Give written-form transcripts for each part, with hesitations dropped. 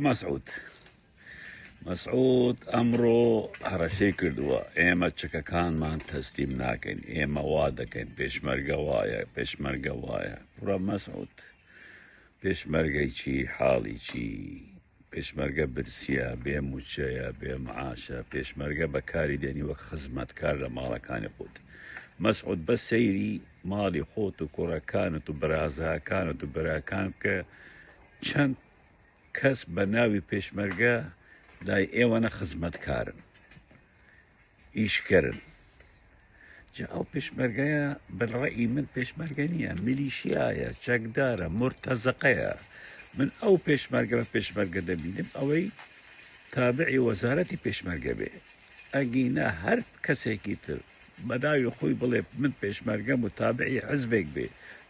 مسعود مسعود ئەمڕۆ هەڕەشەی کردووە ئێمە چکەکانمان تەسلیم ناکەین ئێمە وا دەکەین پێشمەرگە وایە بڕە مەسعود پێشمەرگەی چی حاڵی چی پێشمەرگە برسیە بێ موچەیە بێ معاشە پێشمەرگە بەکاری دێنی وەک خزمەتکار لە ماڵەکانی خۆت مەسعود بە سەیری ماڵی خۆت و کوڕەکانت و برازاکانت و براکان بکە چەند کەس بە ناوی پێشمەرگە لای ئێوەنە خزمەتکارن ئیشکەرن جا ئەو پێشمەرگەیە بەڕێی من پێشمەرگە نییە میلیشیایە چەکدارە مرتەزەقەیە من ئەو پێشمەرگە بە پێشمەرگە دەبینم ئەوەی تابعی وەزارەتی پێشمەرگە بێ ئەگینە هەر کەسێکی تر بەناوی خۆی بڵێ من پێشمەرگەم و تابعی حزبێک بێ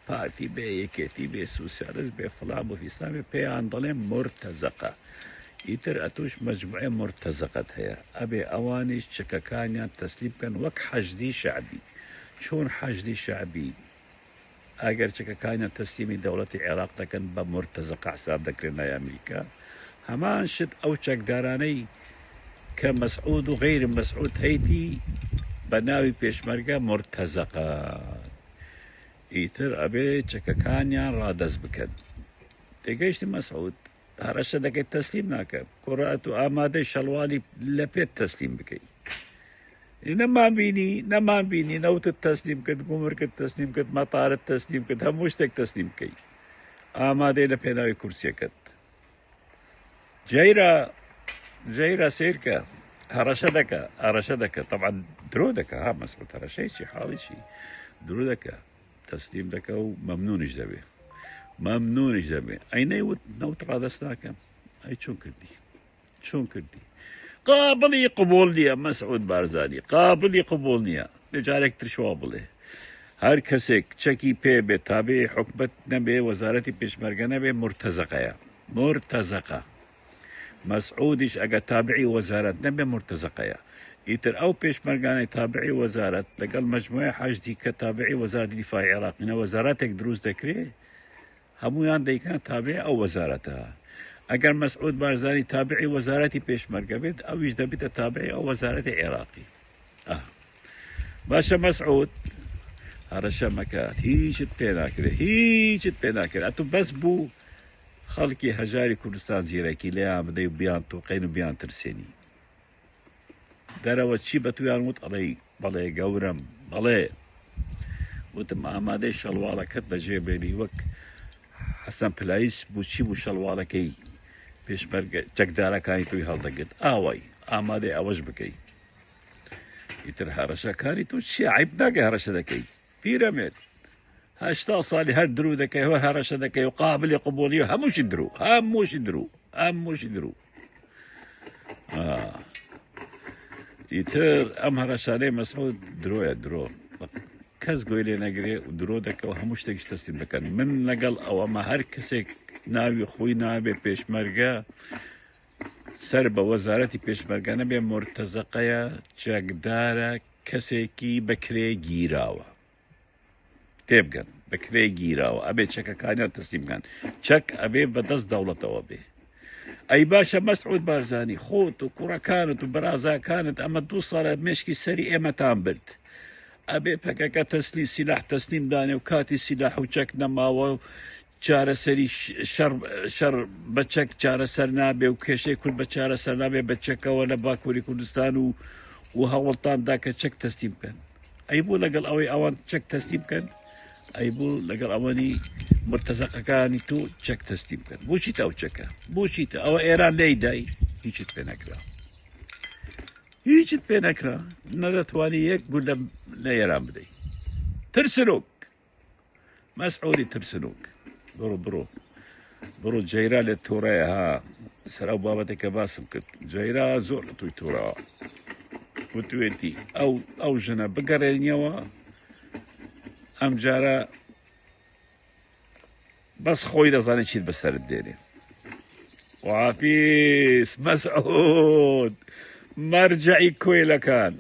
پارتی بێ یەکێتی بێ سوسیالیست بێ فڵان و فیستان بێ پێیان دەڵێن مرتەزەقە ئیتر ئەتوش مەجموعە مرتەزەقەت هەیە ئەبێ ئەوانیش چکەکانیان تەسلیم بکەن وەک حەشدی شەعبی چۆن حەشدی شەعبی ئەگەر چکەکانیان تەسلیمی دەوڵەتی عێراق دەکەن بە مرتەزەقە حساب دەکرێن لای ئەمریکا هەمان شت ئەو چەکدارانەی کە مەسعود و غەیری مەسعود هەیتی بە ناوی پێشمەرگە مرتەزەقە ئیتر ئەبێ چکەکانیان ڕادەست بکەن تێگەیشتی مەسعود هەرەشە دەکەیت تەسلیم ناکە کوڕات و ئامادەی شەڵوالی لە پێت تەسلیم بکەیت نەمان بینی نەوتت تەسلیم کرد گومرکت تەسلیم کرد مەتارت تەسلیم کرد هەموو شتێک تەسلیم بکەیت ئامادەی لە پێناوی کورسیەکەت جەیرە سیرکە هەرەشە دەکە طبعا درۆ دەکە ها مەسعود هەرەشەی چی حاڵی چی درۆ دەکە تەسلیم دەکە و مەمنونیش دەبێ ئەی نەوت ڕادەست ناکەم ئەی چۆن کردی قابلی قبول نییە مەسعود بارزانی قابلی قبول نییە لەجارێک ترشوا بڵێ هەر کەسێک چەکی پێ بێت تابعی حکومەت نەبێ وەزارەتی پێشمەرگە نەبێ مرتەزەقە مەسعودیش ئەگە تابعی وەزارەت نەبێ مرتەزەقەیە ئیتر ئەو پێشمەرگانەی تابعی وەزارەت لەگەڵ مەجموعە حەشدی کە تابعی وەزارەتی دیفاعی عێراقینە وەزارەتێک دروست دەکرێت هەمویان دەیکەن تابع ئەو وەزارەتە ئەگەر مەسعود بارزانی تابعی وەزارەتی پێشمەرگە بێت ئەویش دەبێتە تابعی ئەو وەزارەتی عێراقی باشە مەسعود هەرەشە مەکات هیچت پێ ناکرێت ئەتو بەس بوو خەڵکی هەژاری کوردستان زیرەکی لێیان بدەی و بیان تۆقین و بیان ترسێنی دەرەوە چی بە تویان وت بەڵێ گەورم بەڵێ وتم ئامادەی شەڵواڵەکەت بەجێ بێنی وەک حەسەن پلایس بوو شەڵواڵەکەی پێشمەرگە چەکدارەکانی توی هەڵدەگرت ئاوای ئامادەی ئەوەش بکەی ئیتر هەرەشەکاری تو چی عیب ناکە هەرەشە دەکەی پیرەمێت 80 ساڵی هەر درو دەکەی هەر هەرەشە دەکەی و قابلی قبولی و هەمووشی درو ئیتر ئەم هەرەشانەی مەسعود درۆ کەس گوێ لێ نەگرێ و درۆ دەکە و هەموو شتێکیش تەسلیم دەکەن من لەگەڵ ئەوەمە هەر کەسێک ناوی خۆی نابێ پێشمەرگە سەر بە وەزارەتی پێشمەرگە نەبێ مرتەزەقەیە چەکدارە کەسێکی بەکرێ گیراوە تێبگەن بەکرێ گیراوە ئەبێ چەکەکانیان تەسلیم بکەن چەک ئەبێ بەدەست دەوڵەتەوە بێ ئەی باشە مەسعود بارزانی خۆت و کوڕەکانت و بەرازاکانت ئەمە 2 ساڵە مێشکی سەری ئێمەتان برد ئەبێ پەکەکە سیلاح تەسلیم دانێ و کاتی سیلاح و چەک نەماوە و چارەسەری شەڕ بە چەک چارەسەر نابێ و کێشەی کورد بە چارەسەر نابێ بە چەکەوە لە باکووری کوردستان و هەوڵتاندا کە چەک تەسلیم بکەن ئەی بوو لەگەڵ ئەوەی ئەوان چەک تەسلیم بکەن ئەی بوو لەگەڵ ئەوەنی مرتەزەقەکانی تو چەک تەسلیم بکەن بۆچی ئەو چەکە بۆچیتە ئەوە ئێران لێیدای هیچت پێ نەکرا نەدەتوانی یەک گول لە ئێران بدەیت ترسنۆک مەسعودی ترسنۆک بڕۆ جەیرا لێت تۆڕەیە ها سەر ئەو بابەتێکە باسم کرد جەیرا زۆر لە توی تۆڕەوە وتوێتی ئەو ژنە بگەڕێنیەوە ئەم جارە بەس خۆی دەزانێت چیت بەسەرت دێنێ وعافیس مەسعود مەرجعی کۆیلەکان